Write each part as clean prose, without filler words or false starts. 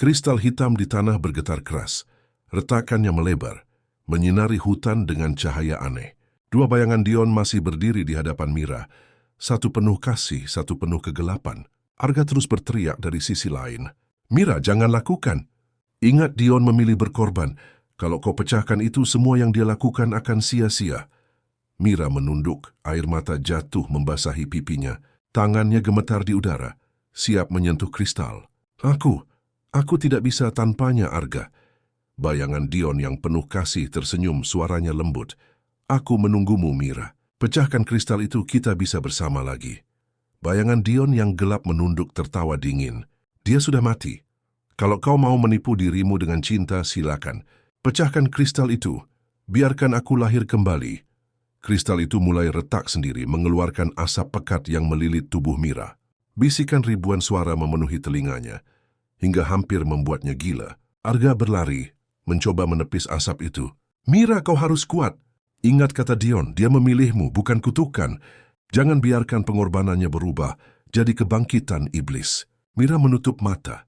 Kristal hitam di tanah bergetar keras. Retakannya melebar, menyinari hutan dengan cahaya aneh. Dua bayangan Dion masih berdiri di hadapan Mira. Satu penuh kasih, satu penuh kegelapan. Arga terus berteriak dari sisi lain. Mira, jangan lakukan. Ingat Dion memilih berkorban. Kalau kau pecahkan itu, semua yang dia lakukan akan sia-sia. Mira menunduk, air mata jatuh membasahi pipinya. Tangannya gemetar di udara, siap menyentuh kristal. Aku tidak bisa tanpanya, Arga. Bayangan Dion yang penuh kasih tersenyum, suaranya lembut. Aku menunggumu, Mira. Pecahkan kristal itu, kita bisa bersama lagi. Bayangan Dion yang gelap menunduk tertawa dingin. Dia sudah mati. Kalau kau mau menipu dirimu dengan cinta, silakan. Pecahkan kristal itu. Biarkan aku lahir kembali. Kristal itu mulai retak sendiri, mengeluarkan asap pekat yang melilit tubuh Mira. Bisikan ribuan suara memenuhi telinganya, hingga hampir membuatnya gila. Arga berlari, mencoba menepis asap itu. Mira, kau harus kuat. Ingat kata Dion, dia memilihmu, bukan kutukan. Jangan biarkan pengorbanannya berubah jadi kebangkitan iblis. Mira menutup mata,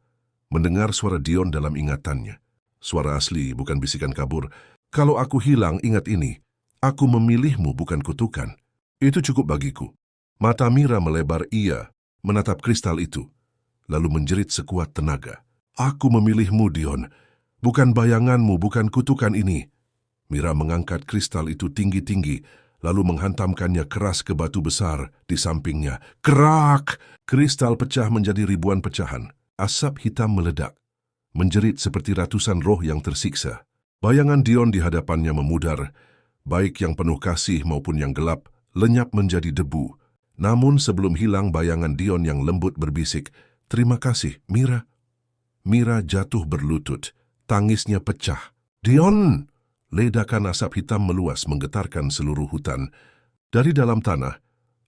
mendengar suara Dion dalam ingatannya. Suara asli, bukan bisikan kabur. Kalau aku hilang, ingat ini. Aku memilihmu, bukan kutukan. Itu cukup bagiku. Mata Mira melebar, ia menatap kristal itu, lalu menjerit sekuat tenaga. Aku memilihmu, Dion. Bukan bayanganmu, bukan kutukan ini. Mira mengangkat kristal itu tinggi-tinggi, lalu menghantamkannya keras ke batu besar di sampingnya. Kerak! Kristal pecah menjadi ribuan pecahan. Asap hitam meledak, menjerit seperti ratusan roh yang tersiksa. Bayangan Dion di hadapannya memudar, baik yang penuh kasih maupun yang gelap, lenyap menjadi debu. Namun sebelum hilang, bayangan Dion yang lembut berbisik, "Terima kasih, Mira." Mira jatuh berlutut, tangisnya pecah. "Dion!" Ledakan asap hitam meluas menggetarkan seluruh hutan. Dari dalam tanah,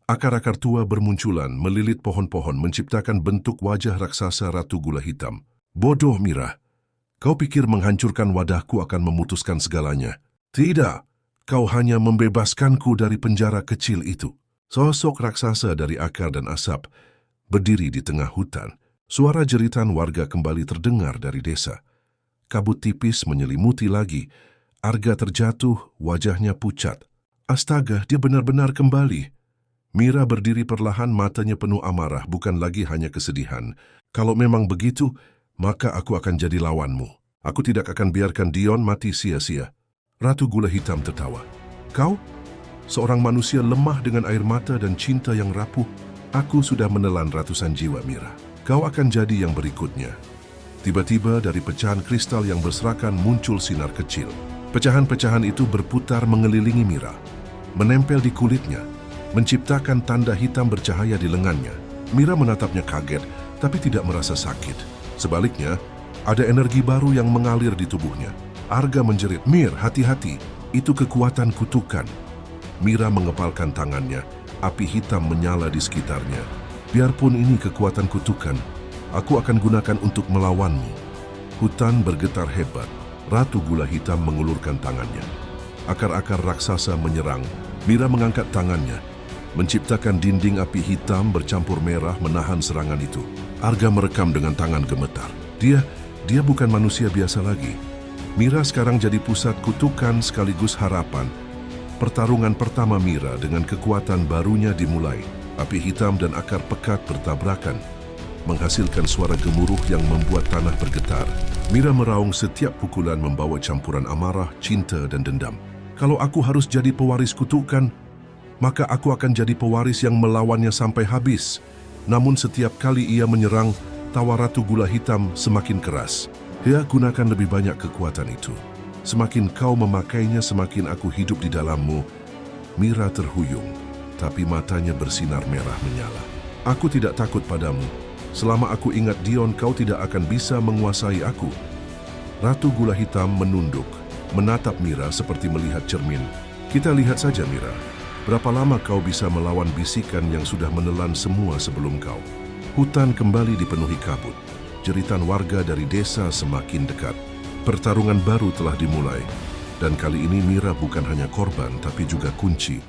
akar-akar tua bermunculan, melilit pohon-pohon, menciptakan bentuk wajah raksasa Ratu Gula Hitam. "Bodoh, Mira. Kau pikir menghancurkan wadahku akan memutuskan segalanya? Tidak, kau hanya membebaskanku dari penjara kecil itu." Sosok raksasa dari akar dan asap berdiri di tengah hutan. Suara jeritan warga kembali terdengar dari desa. Kabut tipis menyelimuti lagi. Arga terjatuh, wajahnya pucat. Astaga, dia benar-benar kembali. Mira berdiri perlahan, matanya penuh amarah, bukan lagi hanya kesedihan. Kalau memang begitu, maka aku akan jadi lawanmu. Aku tidak akan biarkan Dion mati sia-sia. Ratu Gula Hitam tertawa. Kau? Seorang manusia lemah dengan air mata dan cinta yang rapuh. Aku sudah menelan ratusan jiwa, Mira. Kau akan jadi yang berikutnya. Tiba-tiba dari pecahan kristal yang berserakan muncul sinar kecil. Pecahan-pecahan itu berputar mengelilingi Mira, menempel di kulitnya, menciptakan tanda hitam bercahaya di lengannya. Mira menatapnya kaget, tapi tidak merasa sakit. Sebaliknya, ada energi baru yang mengalir di tubuhnya. Arga menjerit, "Mir, hati-hati, itu kekuatan kutukan." Mira mengepalkan tangannya, api hitam menyala di sekitarnya. "Biarpun ini kekuatan kutukan, aku akan gunakan untuk melawanmu." Hutan bergetar hebat. Ratu Gula Hitam mengulurkan tangannya. Akar-akar raksasa menyerang. Mira mengangkat tangannya, menciptakan dinding api hitam bercampur merah menahan serangan itu. Arga merekam dengan tangan gemetar. Dia bukan manusia biasa lagi. Mira sekarang jadi pusat kutukan sekaligus harapan. Pertarungan pertama Mira dengan kekuatan barunya dimulai. Api hitam dan akar pekat bertabrakan, menghasilkan suara gemuruh yang membuat tanah bergetar. Mira meraung, setiap pukulan membawa campuran amarah, cinta, dan dendam. Kalau aku harus jadi pewaris kutukan, maka aku akan jadi pewaris yang melawannya sampai habis. Namun setiap kali ia menyerang, tawa Ratu Gula Hitam semakin keras. Dia gunakan lebih banyak kekuatan itu. Semakin kau memakainya, semakin aku hidup di dalammu. Mira terhuyung, tapi matanya bersinar merah menyala. Aku tidak takut padamu. Selama aku ingat Dion, kau tidak akan bisa menguasai aku. Ratu Gula Hitam menunduk, menatap Mira seperti melihat cermin. Kita lihat saja, Mira. Berapa lama kau bisa melawan bisikan yang sudah menelan semua sebelum kau? Hutan kembali dipenuhi kabut. Jeritan warga dari desa semakin dekat. Pertarungan baru telah dimulai. Dan kali ini Mira bukan hanya korban, tapi juga kunci.